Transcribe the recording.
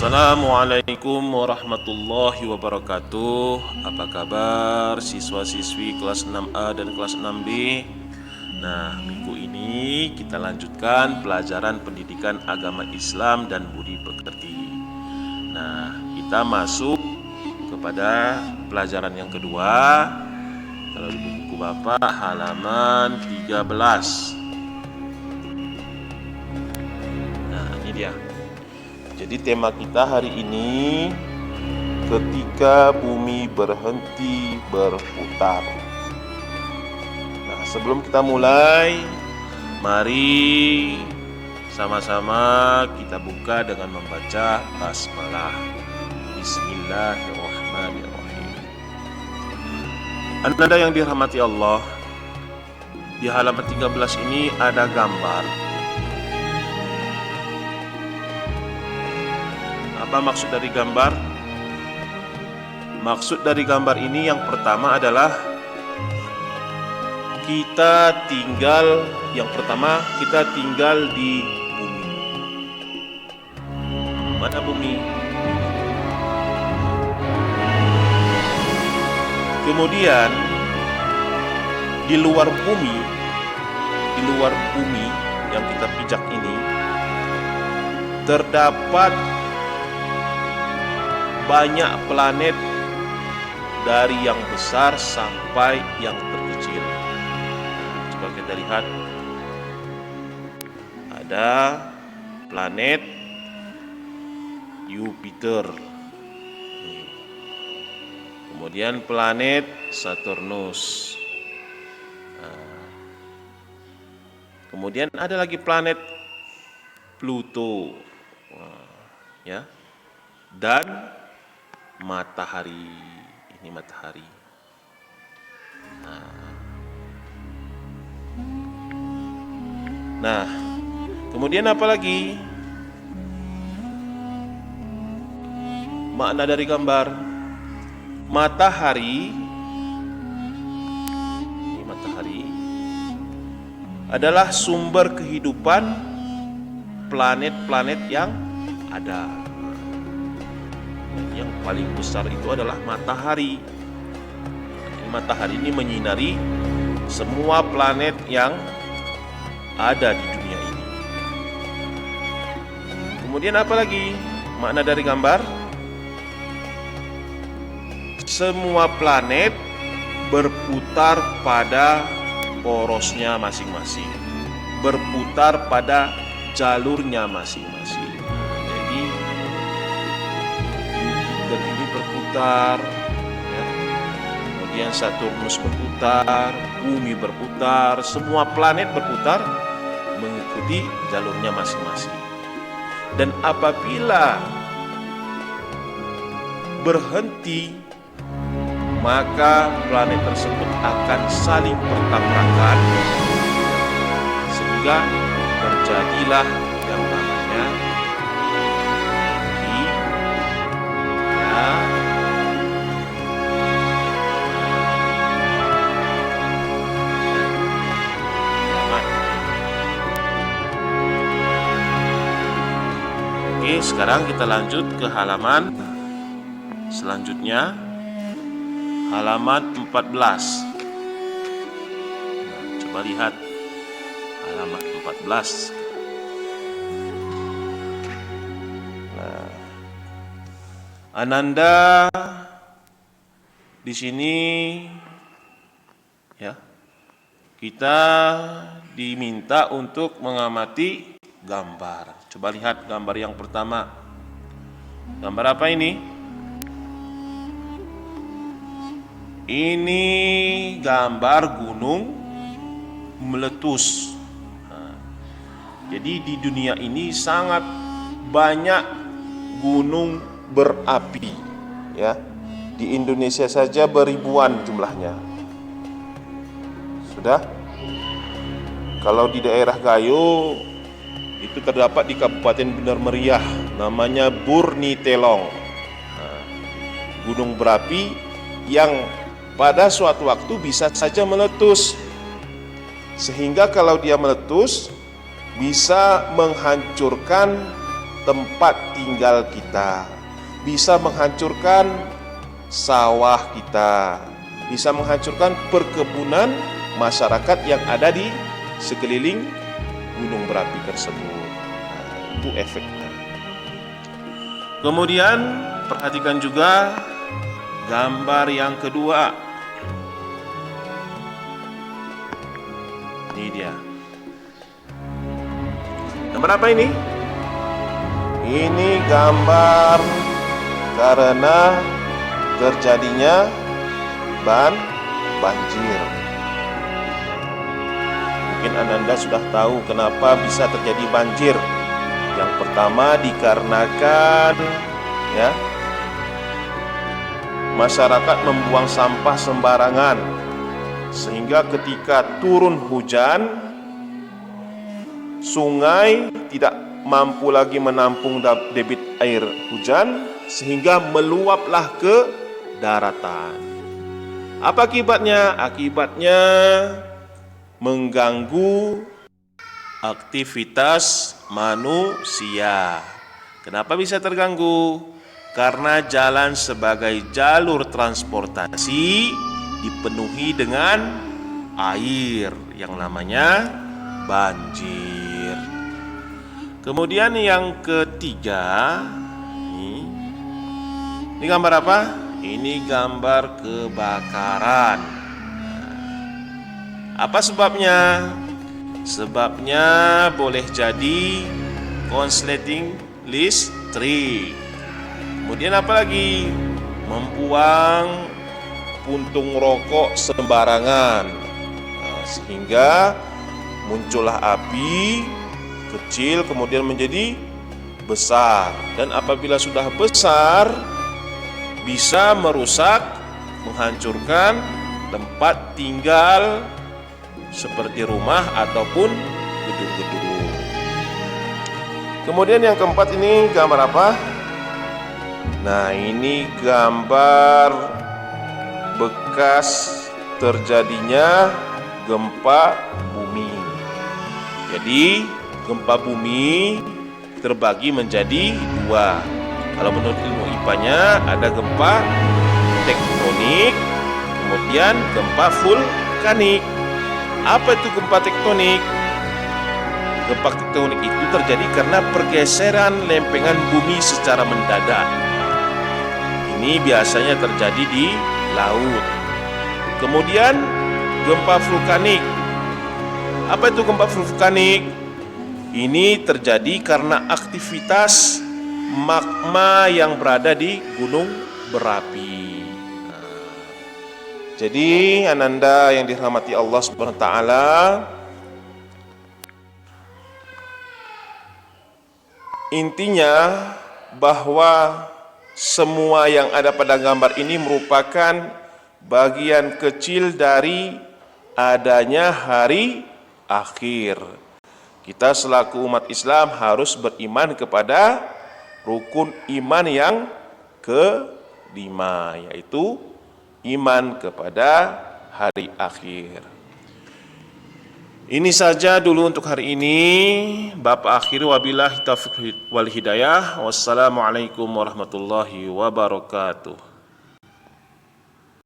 Assalamualaikum warahmatullahi wabarakatuh. Apa kabar siswa-siswi kelas 6A dan kelas 6B? Nah, minggu ini kita lanjutkan pelajaran pendidikan agama Islam dan budi pekerti. Nah, kita masuk kepada pelajaran yang kedua. Kalau di buku Bapak halaman 13. Nah, ini dia. Jadi tema kita hari ini ketika bumi berhenti berputar. Nah, sebelum kita mulai, mari sama-sama kita buka dengan membaca basmalah. Bismillahirrahmanirrahim. Anda yang dirahmati Allah, di halaman 13 ini ada gambar. Apa maksud dari gambar? Maksud dari gambar ini yang pertama adalah kita tinggal di bumi. Mana bumi? Kemudian di luar bumi yang kita pijak ini terdapat banyak planet dari yang besar sampai yang terkecil. Coba kita lihat. Ada planet Jupiter. Kemudian planet Saturnus. Kemudian ada lagi planet Pluto. Ya. Dan matahari. Ini matahari. Nah, kemudian apa lagi? Makna dari gambar matahari. Ini matahari adalah sumber kehidupan planet-planet yang ada. Yang paling besar itu adalah matahari. Matahari ini menyinari semua planet yang ada di dunia ini. Kemudian apa lagi makna dari gambar? Semua planet berputar pada porosnya masing-masing, berputar pada jalurnya masing-masing. Jadi Jupiter ini berputar, ya. Kemudian Saturnus berputar, bumi berputar, semua planet berputar mengikuti jalurnya masing-masing. Dan apabila berhenti, maka planet tersebut akan saling bertabrakan sehingga terjadilah yang namanya Oke, sekarang kita lanjut ke halaman selanjutnya, halaman 14. Nah, coba lihat halaman 14. Nah, Ananda di sini, ya, kita diminta untuk mengamati gambar. Coba lihat gambar yang pertama. Gambar apa ini? Ini gambar gunung meletus. Jadi di dunia ini sangat banyak gunung berapi, ya. Di Indonesia saja beribuan jumlahnya. Sudah? Kalau di daerah Gayo itu terdapat di Kabupaten Bener Meriah, namanya Burnitelong. Gunung berapi yang pada suatu waktu bisa saja meletus, sehingga kalau dia meletus bisa menghancurkan tempat tinggal kita, bisa menghancurkan sawah kita, bisa menghancurkan perkebunan masyarakat yang ada di sekeliling gunung berapi tersebut. Nah, itu efeknya. Kemudian perhatikan juga gambar yang kedua. Ini dia. Gambar apa ini? Ini gambar karena terjadinya banjir. Mungkin Ananda sudah tahu kenapa bisa terjadi banjir. Yang pertama dikarenakan masyarakat membuang sampah sembarangan, sehingga ketika turun hujan, sungai tidak mampu lagi menampung debit air hujan, sehingga meluaplah ke daratan. Apa akibatnya? Akibatnya mengganggu aktivitas manusia. Kenapa bisa terganggu? Karena jalan sebagai jalur transportasi dipenuhi dengan air yang namanya banjir. Kemudian yang ketiga, ini gambar apa? Ini gambar kebakaran. Apa sebabnya? Sebabnya boleh jadi konsleting listrik. Kemudian apa lagi? Membuang puntung rokok sembarangan, sehingga muncullah api kecil kemudian menjadi besar. Dan apabila sudah besar, bisa merusak, menghancurkan tempat tinggal seperti rumah ataupun gedung-gedung. Kemudian yang keempat, ini gambar apa? Nah, ini gambar bekas terjadinya gempa bumi. Jadi gempa bumi terbagi menjadi dua. Kalau menurut ilmu IPA-nya ada gempa tektonik, kemudian gempa vulkanik. Apa itu gempa tektonik? Gempa tektonik itu terjadi karena pergeseran lempengan bumi secara mendadak. Ini biasanya terjadi di laut. Kemudian gempa vulkanik. Apa itu gempa vulkanik? Ini terjadi karena aktivitas magma yang berada di gunung berapi. Jadi Ananda yang dirahmati Allah Subhanahu wa taala, intinya bahwa semua yang ada pada gambar ini merupakan bagian kecil dari adanya hari akhir. Kita selaku umat Islam harus beriman kepada rukun iman yang kelima, yaitu iman kepada hari akhir. Ini saja dulu untuk hari ini. Bapak akhir wabillahi taufiq wal hidayah. Wassalamualaikum warahmatullahi wabarakatuh.